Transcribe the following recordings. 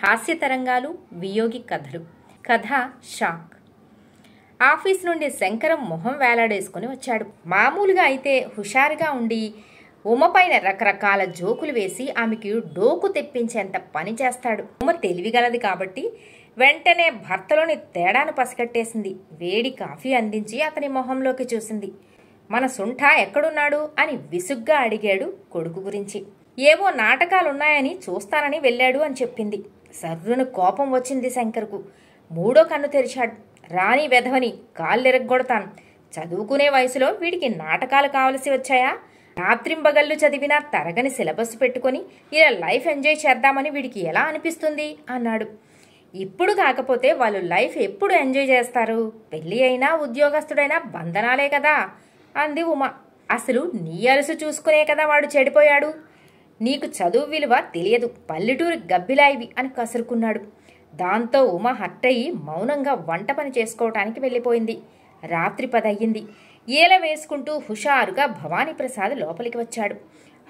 హాస్య తరంగాలు, వియోగి కథలు. కథ షాక్. ఆఫీస్ నుండి శంకరం మొహం వేలాడేసుకుని వచ్చాడు. మామూలుగా అయితే హుషారుగా ఉండి ఉమపైన రకరకాల జోకులు వేసి ఆమెకి డోకు తెప్పించేంత పని చేస్తాడు. ఉమ తెలివిగలది కాబట్టి వెంటనే భర్తలోని తేడాను పసిగట్టేసింది. వేడి కాఫీ అందించి అతని మొహంలోకి చూసింది. మన సుంఠ ఎక్కడున్నాడు అని విసుగ్గా అడిగాడు కొడుకు గురించి. ఏవో నాటకాలున్నాయని చూస్తానని వెళ్ళాడు అని చెప్పింది. సర్రును కోపం వచ్చింది శంకర్కు. మూడో కన్ను తెరిచాడు. రాణి వెధవని కాళ్ళెరగొడతాను. చదువుకునే వయసులో వీడికి నాటకాలు కావలసి వచ్చాయా? రాత్రింబగళ్ళు చదివినా తరగని సిలబస్ పెట్టుకొని ఇలా లైఫ్ ఎంజాయ్ చేద్దామని వీడికి ఎలా అనిపిస్తుంది అన్నాడు. ఇప్పుడు కాకపోతే వాళ్ళు లైఫ్ ఎప్పుడు ఎంజాయ్ చేస్తారు? పెళ్ళి అయినా ఉద్యోగస్తుడైనా బంధనాలే కదా అంది ఉమ. అసలు నీ అలసు చూసుకునే కదా వాడు చెడిపోయాడు. నీకు చదువు విలువ తెలియదు, పల్లెటూరి గబ్బిలాయివి అని కసురుకున్నాడు. దాంతో ఉమ హట్టయి మౌనంగా వంట పని చేసుకోవటానికి వెళ్ళిపోయింది. రాత్రి 10 అయ్యింది. ఈల వేసుకుంటూ హుషారుగా భవానీప్రసాద్ లోపలికి వచ్చాడు.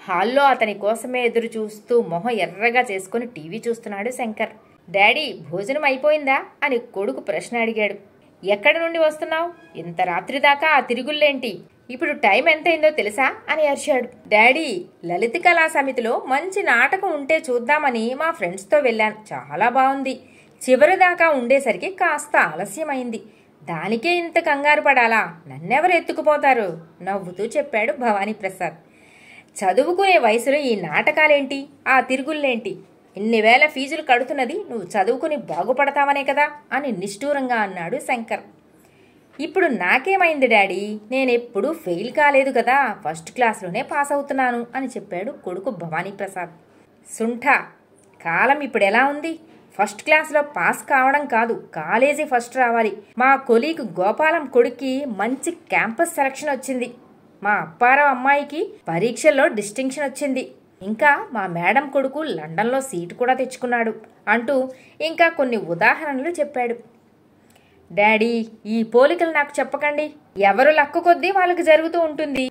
హాల్లో అతని కోసమే ఎదురు చూస్తూ మొహం ఎర్రగా చేసుకుని టీవీ చూస్తున్నాడు శంకర్. డాడీ, భోజనం అయిపోయిందా అని కొడుకు ప్రశ్న అడిగాడు. ఎక్కడి నుండి వస్తున్నావు? ఇంత రాత్రి దాకా ఆ తిరుగుళ్ళేంటి? ఇప్పుడు టైం ఎంతైందో తెలుసా అని అరిచాడు. డాడీ, లలిత కళా సమితిలో మంచి నాటకం ఉంటే చూద్దామని మా ఫ్రెండ్స్తో వెళ్ళాను. చాలా బాగుంది. చివరి దాకా ఉండేసరికి కాస్త ఆలస్యమైంది. దానికే ఇంత కంగారు పడాలా? నన్నెవరు ఎత్తుకుపోతారు? నవ్వుతూ చెప్పాడు భవానీప్రసాద్. చదువుకునే వయసులో ఈ నాటకాలేంటి, ఆ తిరుగుళ్ళేంటి? ఇన్ని వేల ఫీజులు కడుతున్నది నువ్వు చదువుకుని బాగుపడతావనే కదా అని నిష్ఠూరంగా అన్నాడు శంకర్. ఇప్పుడు నాకేమైంది డాడీ? నేనెప్పుడు ఫెయిల్ కాలేదు కదా, ఫస్ట్ క్లాస్లోనే పాస్ అవుతున్నాను అని చెప్పాడు కొడుకు భవానీప్రసాద్. సుంఠ, కాలం ఇప్పుడు ఎలా ఉంది? ఫస్ట్ క్లాస్లో పాస్ కావడం కాదు, కాలేజీ ఫస్ట్ రావాలి. మా కొలీగ్ గోపాలం కొడుక్కి మంచి క్యాంపస్ సెలక్షన్ వచ్చింది. మా అప్పారావు అమ్మాయికి పరీక్షల్లో డిస్టింక్షన్ వచ్చింది. ఇంకా మా మేడం కొడుకు లండన్లో సీటు కూడా తెచ్చుకున్నాడు అంటూ ఇంకా కొన్ని ఉదాహరణలు చెప్పాడు. డాడీ, ఈ పోలికలు నాకు చెప్పకండి. ఎవరు లక్కు కొద్దీ వాళ్ళకి జరుగుతూ ఉంటుంది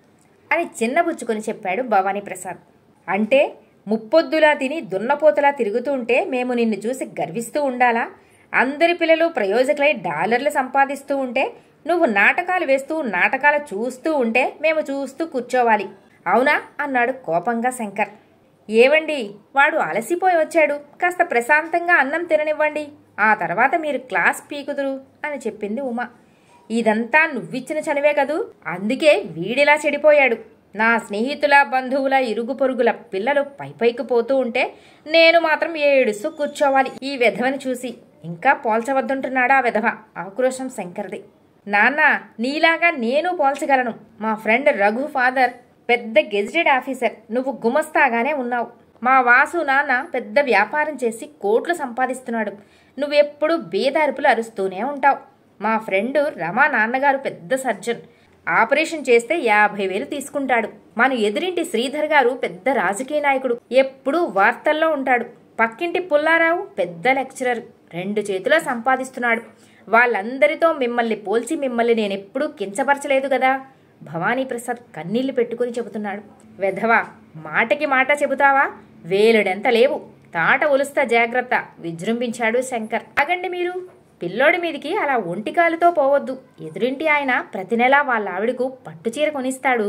అని చిన్నబుచ్చుకొని చెప్పాడు భవానీప్రసాద్. అంటే ముప్పొద్దులా తిని దున్నపోతలా తిరుగుతూ ఉంటే మేము నిన్ను చూసి గర్విస్తూ ఉండాలా? అందరి పిల్లలు ప్రయోజకులై డాలర్లు సంపాదిస్తూ ఉంటే నువ్వు నాటకాలు వేస్తూ నాటకాలు చూస్తూ ఉంటే మేము చూస్తూ కూర్చోవాలి, అవునా అన్నాడు కోపంగా శంకర్. ఏవండి, వాడు అలసిపోయి వచ్చాడు, కాస్త ప్రశాంతంగా అన్నం తిననివ్వండి, ఆ తర్వాత మీరు క్లాస్ పీకుదురు అని చెప్పింది ఉమ. ఇదంతా నువ్విచ్చిన చనివే కదూ, అందుకే వీడిలా చెడిపోయాడు. నా స్నేహితుల, బంధువుల, ఇరుగు పొరుగుల పిల్లలు పైపైకి పోతూ ఉంటే నేను మాత్రం ఏడుస్తూ కూర్చోవాలి ఈ వెధవని చూసి. ఇంకా పోల్చవద్దంటున్నాడా ఆ వెధవ? ఆక్రోశం శంకర్ది. నాన్న, నీలాగా నేను పోల్చగలను. మా ఫ్రెండ్ రఘు ఫాదర్ పెద్ద గెజిటెడ్ ఆఫీసర్, నువ్వు గుమస్తాగానే ఉన్నావు. మా వాసు నాన్న పెద్ద వ్యాపారం చేసి కోట్లు సంపాదిస్తున్నాడు, నువ్వెప్పుడు బేదారుపులు అరుస్తూనే ఉంటావు. మా ఫ్రెండు రమా నాన్నగారు పెద్ద సర్జన్, ఆపరేషన్ చేస్తే 50,000 తీసుకుంటాడు. మన ఎదురింటి శ్రీధర్ గారు పెద్ద రాజకీయ నాయకుడు, ఎప్పుడూ వార్తల్లో ఉంటాడు. పక్కింటి పుల్లారావు పెద్ద లెక్చరర్, 2 చేతులా సంపాదిస్తున్నాడు. వాళ్ళందరితో మిమ్మల్ని పోల్చి మిమ్మల్ని నేనెప్పుడూ కించపరచలేదు కదా. భవానీప్రసాద్ కన్నీళ్లు పెట్టుకుని చెబుతున్నాడు. వెధవా, మాటకి మాట చెబుతావా? వేలుడెంత లేవు, తాట ఒలుస్తా జాగ్రత్త విజృంభించాడు శంకర్. ఆగండి మీరు, పిల్లోడి మీదికి అలా ఒంటికాలుతో పోవద్దు. ఎదురింటి ఆయన ప్రతి నెలా వాళ్ళ ఆవిడకు పట్టుచీర కొనిస్తాడు,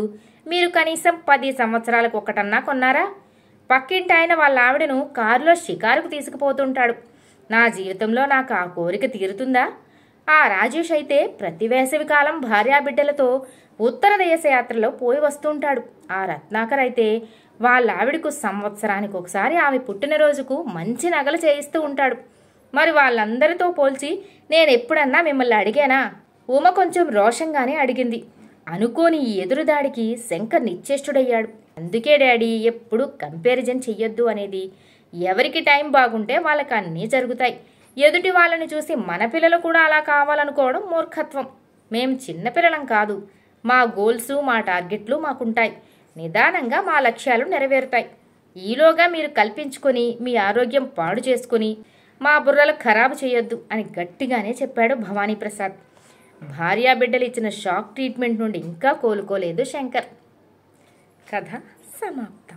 మీరు కనీసం 10 సంవత్సరాలకు ఒకటన్నా కొన్నారా? పక్కింటి ఆయన వాళ్ళ ఆవిడను కారులో షికారుకు తీసుకుపోతుంటాడు. నా జీవితంలో నాకు ఆ కోరిక తీరుతుందా? ఆ రాజేష్ అయితే ప్రతి వేసవి కాలం భార్యాబిడ్డలతో ఉత్తర దేశ యాత్రలో పోయి వస్తుంటాడు. ఆ రత్నాకర్ అయితే వాళ్ళ ఆవిడకు సంవత్సరానికి ఒకసారి ఆమె పుట్టినరోజుకు మంచి నగలు చేయిస్తూ ఉంటాడు. మరి వాళ్ళందరితో పోల్చి నేనెప్పుడన్నా మిమ్మల్ని అడిగానా? ఉమ కొంచెం రోషంగానే అడిగింది. అనుకోని ఈ ఎదురుదాడికి శంకర్ నిశ్చేష్టుడయ్యాడు. అందుకే డాడీ, ఎప్పుడు కంపారిజన్ చెయ్యొద్దు అనేది. ఎవరికి టైం బాగుంటే వాళ్ళకి అన్నీ జరుగుతాయి. ఎదుటి వాళ్ళని చూసి మన పిల్లలు కూడా అలా కావాలనుకోవడం మూర్ఖత్వం. మేం చిన్నపిల్లలం కాదు. మా గోల్స్, మా టార్గెట్లు మాకుంటాయి. నిదానంగా మా లక్ష్యాలు నెరవేరుతాయి. ఈలోగా మీరు కల్పించుకొని మీ ఆరోగ్యం పాడు చేసుకుని మా బుర్రలు ఖరాబు చేయొద్దు అని గట్టిగానే చెప్పాడు భవానీప్రసాద్. భార్యాబిడ్డలు ఇచ్చిన షాక్ ట్రీట్మెంట్ నుండి ఇంకా కోలుకోలేదు శంకర్. కథ సమాప్తం.